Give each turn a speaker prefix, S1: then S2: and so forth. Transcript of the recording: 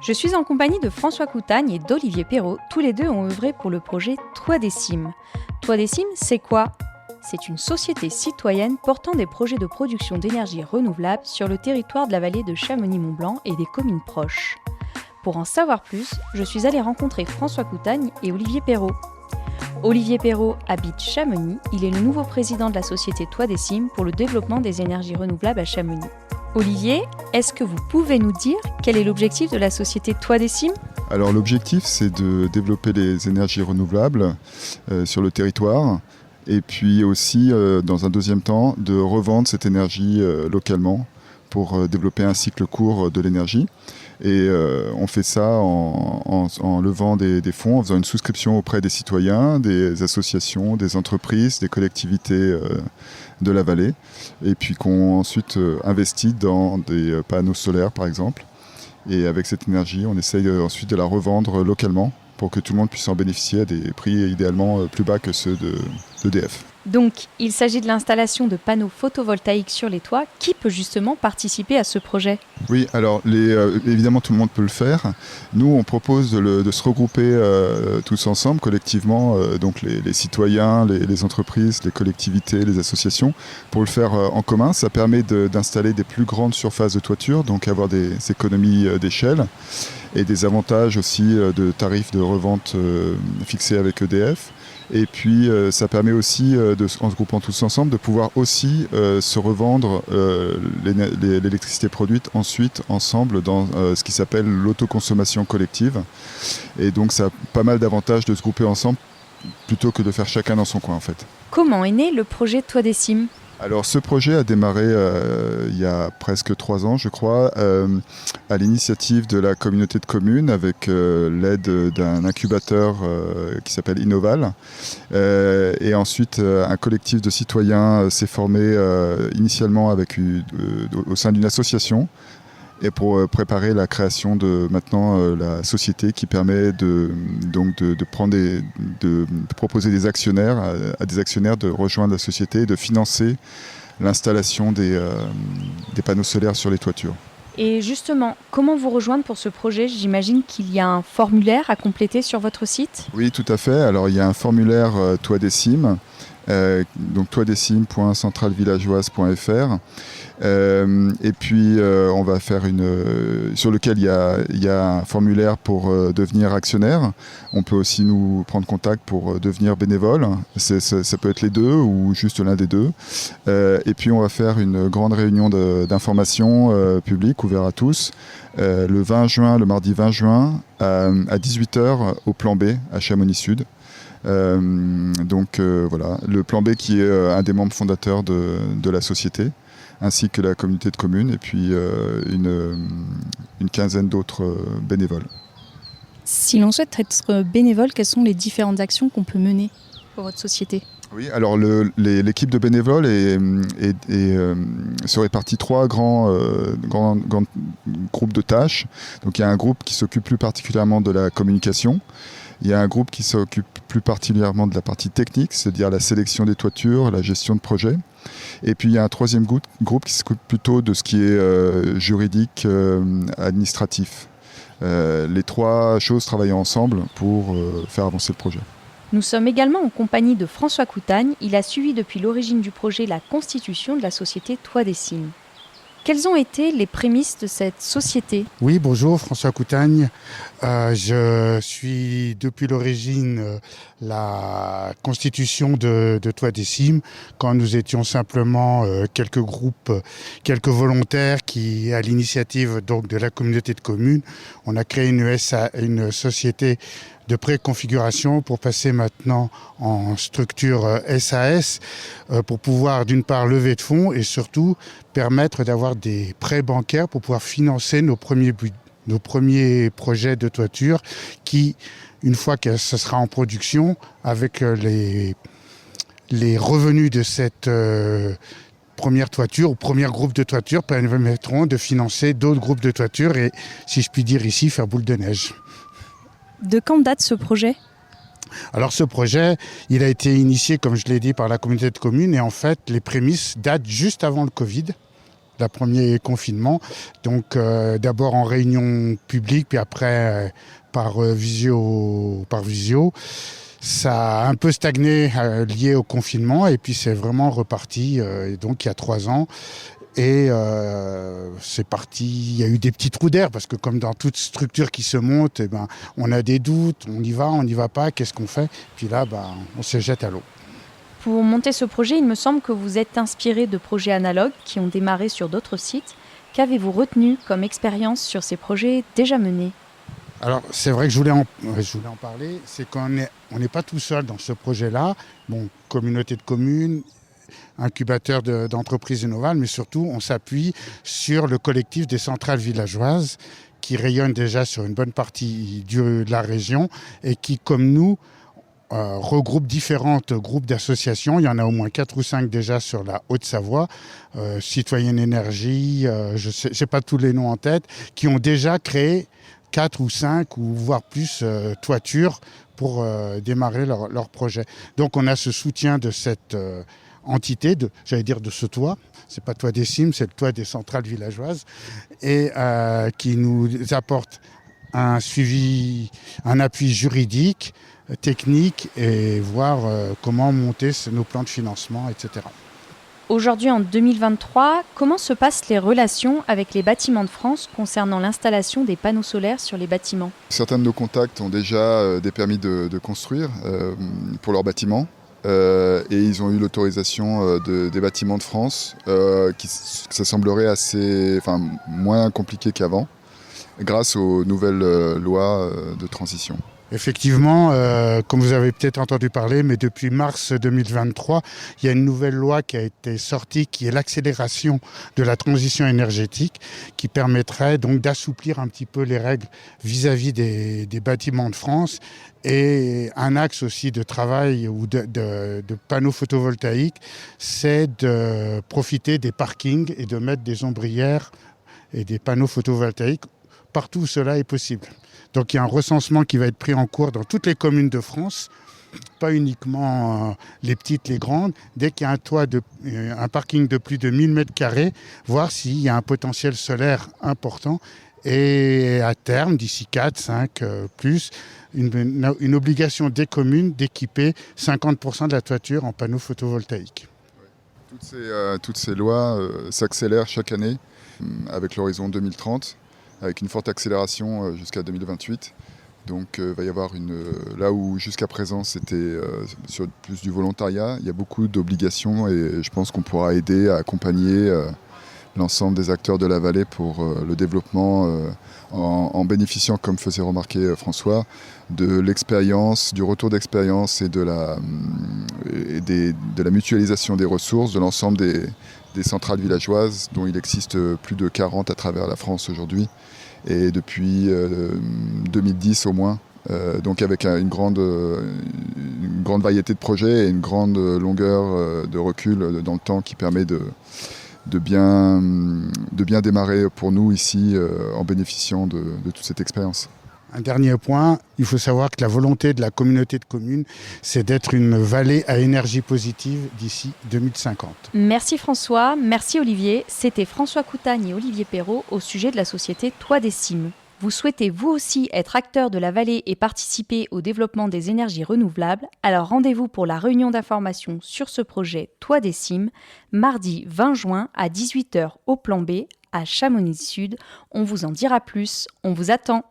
S1: Je suis en compagnie de François Coutagne et d'Olivier Perrault. Tous les deux ont œuvré pour le projet Toit des Cimes. Toit des Cimes, c'est quoi ? C'est une société citoyenne portant des projets de production d'énergie renouvelable sur le territoire de la vallée de Chamonix-Mont-Blanc et des communes proches. Pour en savoir plus, je suis allée rencontrer François Coutagne et Olivier Perrault. Olivier Perrault habite Chamonix. Il est le nouveau président de la société Toit des Cimes pour le développement des énergies renouvelables à Chamonix. Olivier, est-ce que vous pouvez nous dire quel est l'objectif de la société Toit des Cimes ?
S2: Alors l'objectif, c'est de développer les énergies renouvelables sur le territoire et puis aussi, dans un deuxième temps, de revendre cette énergie localement pour développer un cycle court de l'énergie. Et on fait ça en levant des fonds, en faisant une souscription auprès des citoyens, des associations, des entreprises, des collectivités de la vallée, et puis qu'on ensuite investit dans des panneaux solaires par exemple. Et avec cette énergie, on essaye ensuite de la revendre localement pour que tout le monde puisse en bénéficier à des prix idéalement plus bas que ceux d'EDF.
S1: Donc, il s'agit de l'installation de panneaux photovoltaïques sur les toits. Qui peut justement participer à ce projet ?
S2: Oui, alors évidemment tout le monde peut le faire. Nous, on propose de se regrouper tous ensemble, collectivement, donc les citoyens, les entreprises, les collectivités, les associations, pour le faire en commun. Ça permet d'installer des plus grandes surfaces de toiture, donc avoir des économies d'échelle et des avantages aussi de tarifs de revente fixés avec EDF. Et puis ça permet aussi, en se groupant tous ensemble, de pouvoir aussi se revendre l'électricité produite ensuite ensemble dans ce qui s'appelle l'autoconsommation collective. Et donc ça a pas mal d'avantages de se grouper ensemble plutôt que de faire chacun dans son coin en fait.
S1: Comment est né le projet Toit des Cimes ?
S2: Alors ce projet a démarré il y a presque 3 ans je crois, à l'initiative de la communauté de communes avec l'aide d'un incubateur qui s'appelle Innoval. Et ensuite un collectif de citoyens s'est formé initialement au sein d'une association et pour préparer la création de maintenant la société qui permet de proposer des actionnaires à des actionnaires de rejoindre la société et de financer l'installation des panneaux solaires sur les toitures.
S1: Et justement, comment vous rejoindre pour ce projet ? J'imagine qu'il y a un formulaire à compléter sur votre site ?
S2: Oui, tout à fait. Alors il y a un formulaire Toit des Cimes, donc toitdescimes.centralevillageoise.fr. Et puis on va faire sur lequel il y a un formulaire pour devenir actionnaire. On peut aussi nous prendre contact pour devenir bénévole. Ça peut être les deux ou juste l'un des deux. Et puis on va faire une grande réunion d'information publique ouverte à tous le mardi 20 juin à 18h au plan B à Chamonix Sud. Voilà, le plan B qui est un des membres fondateurs de la société, ainsi que la communauté de communes et puis une quinzaine d'autres bénévoles.
S1: Si l'on souhaite être bénévole, quelles sont les différentes actions qu'on peut mener pour votre société ?
S2: Oui, alors l'équipe de bénévoles se répartit 3 grands groupes de tâches. Donc il y a un groupe qui s'occupe plus particulièrement de la communication. Il y a un groupe qui s'occupe plus particulièrement de la partie technique, c'est-à-dire la sélection des toitures, la gestion de projet. Et puis il y a un troisième groupe qui s'occupe plutôt de ce qui est juridique, administratif. Les 3 choses travaillent ensemble pour faire avancer le projet.
S1: Nous sommes également en compagnie de François Coutagne. Il a suivi depuis l'origine du projet la constitution de la société Toit des Cimes. Quelles ont été les prémices de cette société ?
S3: Oui, bonjour, François Coutagne. Je suis depuis l'origine la constitution de Toit des Cimes, quand nous étions simplement quelques groupes, quelques volontaires qui, à l'initiative donc de la communauté de communes, on a créé une société de préconfiguration pour passer maintenant en structure SAS pour pouvoir d'une part lever de fonds et surtout permettre d'avoir des prêts bancaires pour pouvoir financer nos premiers projets de toiture qui, une fois que ce sera en production, avec les revenus de cette première toiture ou premier groupe de toiture permettront de financer d'autres groupes de toiture et, si je puis dire ici, faire boule de neige.
S1: De quand date ce projet ?
S3: Alors ce projet, il a été initié, comme je l'ai dit, par la communauté de communes et en fait, les prémices datent juste avant le Covid. le premier confinement. Donc d'abord en réunion publique, puis après par visio. Ça a un peu stagné lié au confinement et puis c'est vraiment reparti donc il y a 3 ans. Et c'est parti, il y a eu des petits trous d'air parce que comme dans toute structure qui se monte, on a des doutes, on y va pas, qu'est-ce qu'on fait? Puis là, on se jette à l'eau.
S1: Pour monter ce projet, il me semble que vous êtes inspiré de projets analogues qui ont démarré sur d'autres sites. Qu'avez-vous retenu comme expérience sur ces projets déjà menés ?
S3: Alors c'est vrai que je voulais en parler, c'est qu'on n'est pas tout seul dans ce projet-là. Bon, communauté de communes, incubateur d'entreprises innovables, mais surtout on s'appuie sur le collectif des centrales villageoises qui rayonnent déjà sur une bonne partie de la région et qui, comme nous, regroupe différents groupes d'associations. Il y en a au moins 4 ou 5 déjà sur la Haute-Savoie, Citoyenne Énergie, je n'ai pas tous les noms en tête, qui ont déjà créé 4 ou 5 ou voire plus toitures pour démarrer leur projet. Donc on a ce soutien de cette entité, de ce toit. C'est pas Toit des Cimes, c'est le toit des centrales villageoises et qui nous apporte un suivi, un appui juridique, technique et voir comment monter nos plans de financement, etc.
S1: Aujourd'hui, en 2023, comment se passent les relations avec les bâtiments de France concernant l'installation des panneaux solaires sur les bâtiments ?
S2: Certains de nos contacts ont déjà des permis de construire pour leurs bâtiments. Et ils ont eu l'autorisation des bâtiments de France, ça semblerait moins compliqué qu'avant, grâce aux nouvelles lois de transition.
S3: Effectivement, comme vous avez peut-être entendu parler, mais depuis mars 2023, il y a une nouvelle loi qui a été sortie, qui est l'accélération de la transition énergétique, qui permettrait donc d'assouplir un petit peu les règles vis-à-vis des bâtiments de France. Et un axe aussi de travail ou de panneaux photovoltaïques, c'est de profiter des parkings et de mettre des ombrières et des panneaux photovoltaïques partout où cela est possible. Donc il y a un recensement qui va être pris en cours dans toutes les communes de France, pas uniquement les petites, les grandes. Dès qu'il y a un parking de plus de 1000 m², voir s'il y a un potentiel solaire important. Et à terme, d'ici 4, 5, plus, une obligation des communes d'équiper 50% de la toiture en panneaux photovoltaïques.
S2: Toutes ces lois s'accélèrent chaque année avec l'horizon 2030. Avec une forte accélération jusqu'à 2028. Donc il va y avoir là où jusqu'à présent c'était sur plus du volontariat, il y a beaucoup d'obligations et je pense qu'on pourra aider à accompagner l'ensemble des acteurs de la vallée pour le développement en bénéficiant, comme faisait remarquer François, de l'expérience, du retour d'expérience et de la mutualisation des ressources de l'ensemble des centrales villageoises dont il existe plus de 40 à travers la France aujourd'hui et depuis 2010 au moins. Donc avec une grande variété de projets et une grande longueur de recul dans le temps qui permet de bien démarrer pour nous ici en bénéficiant de toute cette expérience.
S3: Un dernier point, il faut savoir que la volonté de la communauté de communes, c'est d'être une vallée à énergie positive d'ici 2050.
S1: Merci François, merci Olivier. C'était François Coutagne et Olivier Perrault au sujet de la société Toit des Cimes. Vous souhaitez vous aussi être acteur de la vallée et participer au développement des énergies renouvelables? Alors rendez-vous pour la réunion d'information sur ce projet Toit des Cimes, mardi 20 juin à 18h au plan B à Chamonix Sud. On vous en dira plus, on vous attend.